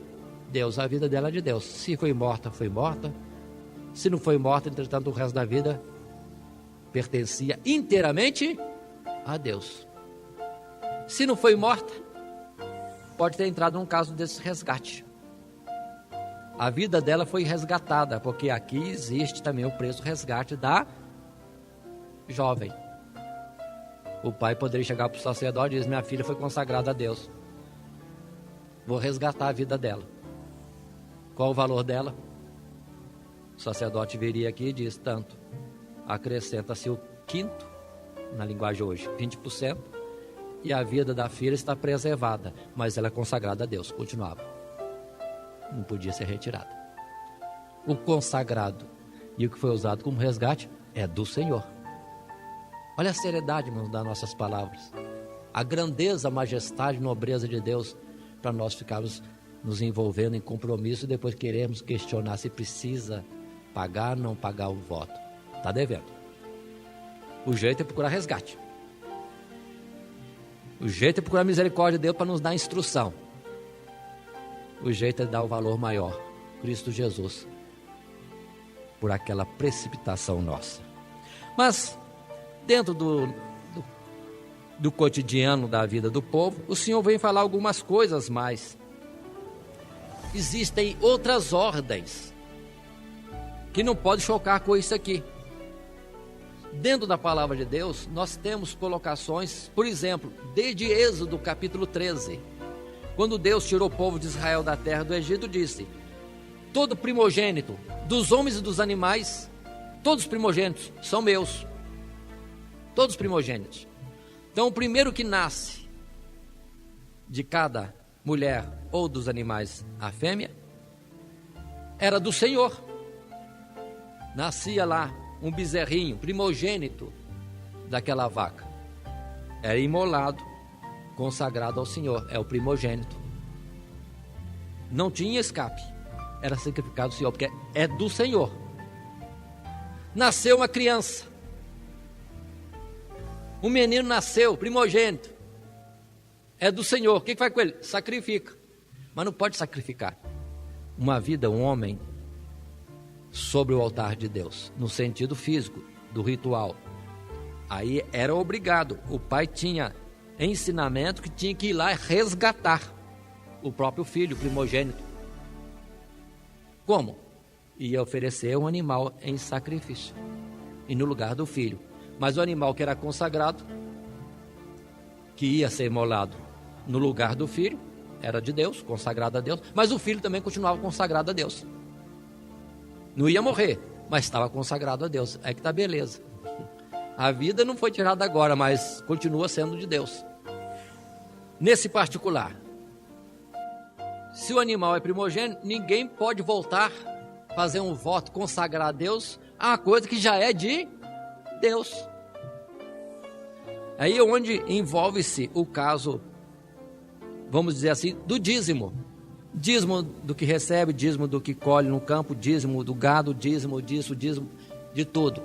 Deus. A vida dela é de Deus. Se foi morta, foi morta. Se não foi morta, entretanto, o resto da vida pertencia inteiramente a Deus. Se não foi morta, pode ter entrado num caso desse resgate. A vida dela foi resgatada, porque aqui existe também o preço resgate da jovem. O pai poderia chegar para o sacerdote e dizer: minha filha foi consagrada a Deus, vou resgatar a vida dela. Qual o valor dela? O sacerdote viria aqui e diz: tanto. Acrescenta-se o quinto, na linguagem hoje, 20%, e a vida da filha está preservada, mas ela é consagrada a Deus. Continuava. Não podia ser retirada. O consagrado e o que foi usado como resgate é do Senhor. Olha a seriedade, irmãos, das nossas palavras. A grandeza, a majestade, a nobreza de Deus, para nós ficarmos nos envolvendo em compromisso e depois queremos questionar se precisa pagar ou não pagar o voto. Está devendo. O jeito é procurar resgate. O jeito é procurar a misericórdia de Deus para nos dar instrução. O jeito é dar o valor maior, Cristo Jesus, por aquela precipitação nossa. Mas, dentro do cotidiano da vida do povo, o Senhor vem falar algumas coisas mais. Existem outras ordens que não pode chocar com isso aqui. Dentro da palavra de Deus, nós temos colocações, por exemplo, desde Êxodo capítulo 13, quando Deus tirou o povo de Israel da terra do Egito, disse: todo primogênito dos homens e dos animais, todos os primogênitos são meus. Todos os primogênitos. Então, o primeiro que nasce de cada mulher ou dos animais, a fêmea, era do Senhor. Nascia lá um bezerrinho, primogênito daquela vaca. era imolado, consagrado ao Senhor, é o primogênito. Não tinha escape, era sacrificado ao Senhor, porque é do Senhor. Nasceu uma criança, um menino nasceu, primogênito, é do Senhor. O que faz com ele? Sacrifica, mas não pode sacrificar uma vida, um homem, sobre o altar de Deus, no sentido físico, do ritual. Aí era obrigado, o pai tinha ensinamento que tinha que ir lá resgatar o próprio filho, o primogênito. Como? Ia oferecer um animal em sacrifício, e no lugar do filho. Mas o animal que era consagrado, que ia ser imolado no lugar do filho, era de Deus, consagrado a Deus, mas o filho também continuava consagrado a Deus. Não ia morrer, mas estava consagrado a Deus. É que tá beleza. A vida não foi tirada agora, mas continua sendo de Deus. Nesse particular, se o animal é primogênito, ninguém pode voltar, fazer um voto, consagrar a Deus a uma coisa que já é de Deus. Aí é onde envolve-se o caso, vamos dizer assim, do dízimo. Dízimo do que recebe, dízimo do que colhe no campo, dízimo do gado, dízimo disso, dízimo de tudo.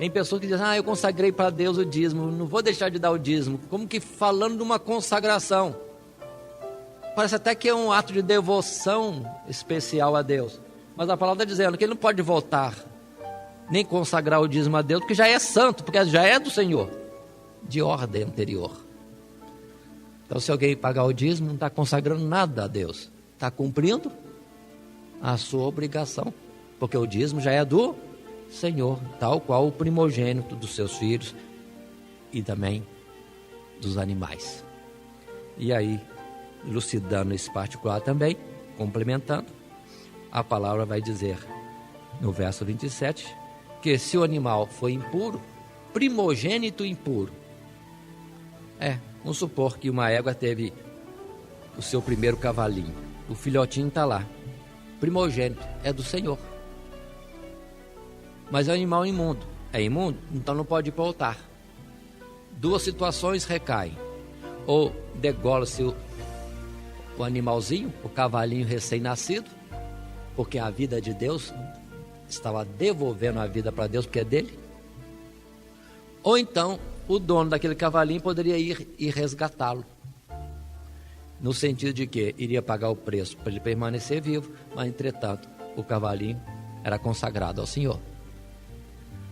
Tem pessoas que dizem, eu consagrei para Deus o dízimo, não vou deixar de dar o dízimo. Como que falando de uma consagração. Parece até que é um ato de devoção especial a Deus. Mas a palavra está dizendo que ele não pode voltar, nem consagrar o dízimo a Deus, porque já é santo, porque já é do Senhor, de ordem anterior. Então, se alguém pagar o dízimo, não está consagrando nada a Deus. Está cumprindo a sua obrigação, porque o dízimo já é do Senhor, tal qual o primogênito dos seus filhos e também dos animais. E aí, elucidando esse particular também, complementando, a palavra vai dizer no verso 27 que se o animal foi impuro, primogênito impuro, vamos supor que uma égua teve o seu primeiro cavalinho, o filhotinho está lá, primogênito, é do Senhor, mas é um animal imundo, é imundo, então não pode ir para o altar. Duas situações recaem, ou degola-se o animalzinho, o cavalinho recém-nascido, porque a vida de Deus, estava devolvendo a vida para Deus, porque é dele, ou então o dono daquele cavalinho poderia ir e resgatá-lo, no sentido de que iria pagar o preço para ele permanecer vivo, mas entretanto o cavalinho era consagrado ao Senhor.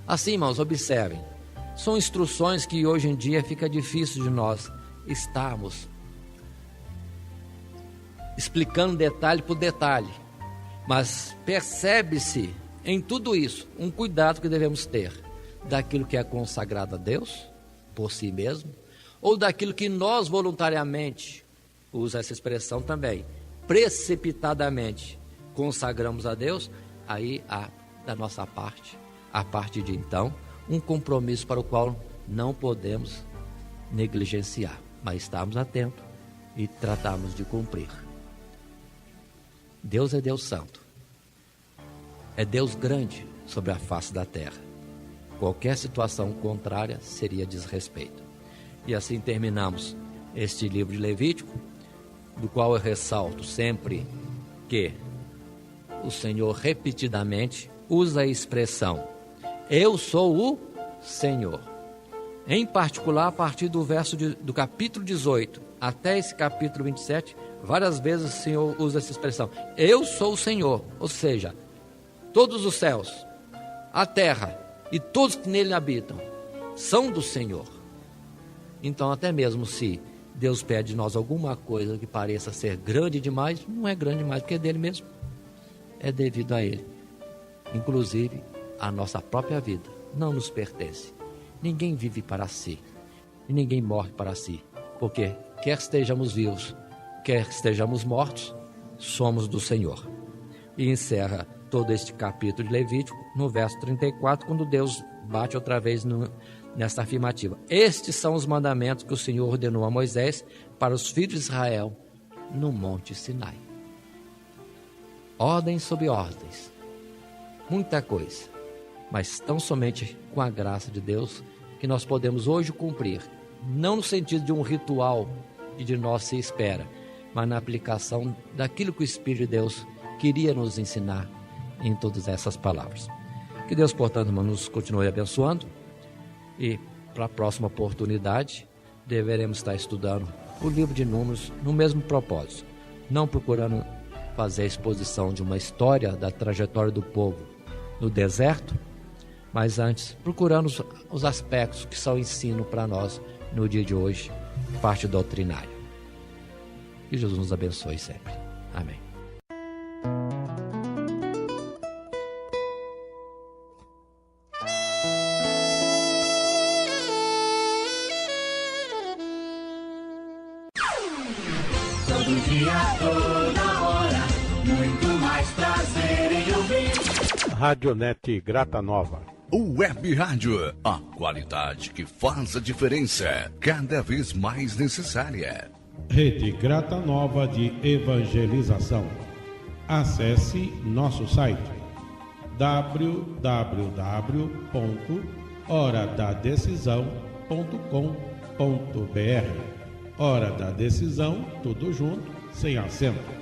Assim, irmãos, observem, são instruções que hoje em dia fica difícil de nós estarmos explicando detalhe por detalhe, mas percebe-se em tudo isso um cuidado que devemos ter daquilo que é consagrado a Deus por si mesmo, ou daquilo que nós voluntariamente, usa essa expressão também, precipitadamente consagramos a Deus. Aí há da nossa parte, a partir de então, um compromisso para o qual não podemos negligenciar, mas estarmos atentos e tratarmos de cumprir. Deus é Deus santo, é Deus grande sobre a face da terra. Qualquer situação contrária seria desrespeito. E assim terminamos este livro de Levítico, do qual eu ressalto sempre que o Senhor repetidamente usa a expressão eu sou o Senhor. Em particular, a partir do verso do capítulo 18 até esse capítulo 27, várias vezes o Senhor usa essa expressão eu sou o Senhor, ou seja, todos os céus, a terra e todos que nele habitam são do Senhor. Então, até mesmo se Deus pede de nós alguma coisa que pareça ser grande demais, não é grande demais, porque é dele mesmo, é devido a ele. Inclusive a nossa própria vida não nos pertence. Ninguém vive para si e ninguém morre para si, porque quer estejamos vivos, quer estejamos mortos, somos do Senhor. E encerra todo este capítulo de Levítico no verso 34, quando Deus bate outra vez nesta afirmativa: estes são os mandamentos que o Senhor ordenou a Moisés para os filhos de Israel no Monte Sinai. Ordens sobre ordens, muita coisa, mas tão somente com a graça de Deus que nós podemos hoje cumprir não no sentido de um ritual e de nossa espera, mas na aplicação daquilo que o Espírito de Deus queria nos ensinar em todas essas palavras. Que Deus, portanto, irmão, nos continue abençoando, e para a próxima oportunidade deveremos estar estudando o livro de Números no mesmo propósito, não procurando fazer a exposição de uma história da trajetória do povo no deserto, mas antes procurando os aspectos que são ensino para nós no dia de hoje, parte doutrinária. Que Jesus nos abençoe sempre. Amém. Todo dia, toda hora, muito mais prazer em ouvir. Radionete Grata Nova. Web Rádio, a qualidade que faz a diferença, cada vez mais necessária. Rede Grata Nova de Evangelização. Acesse nosso site www.horadadecisão.com.br. Hora da Decisão, tudo junto, sem acento.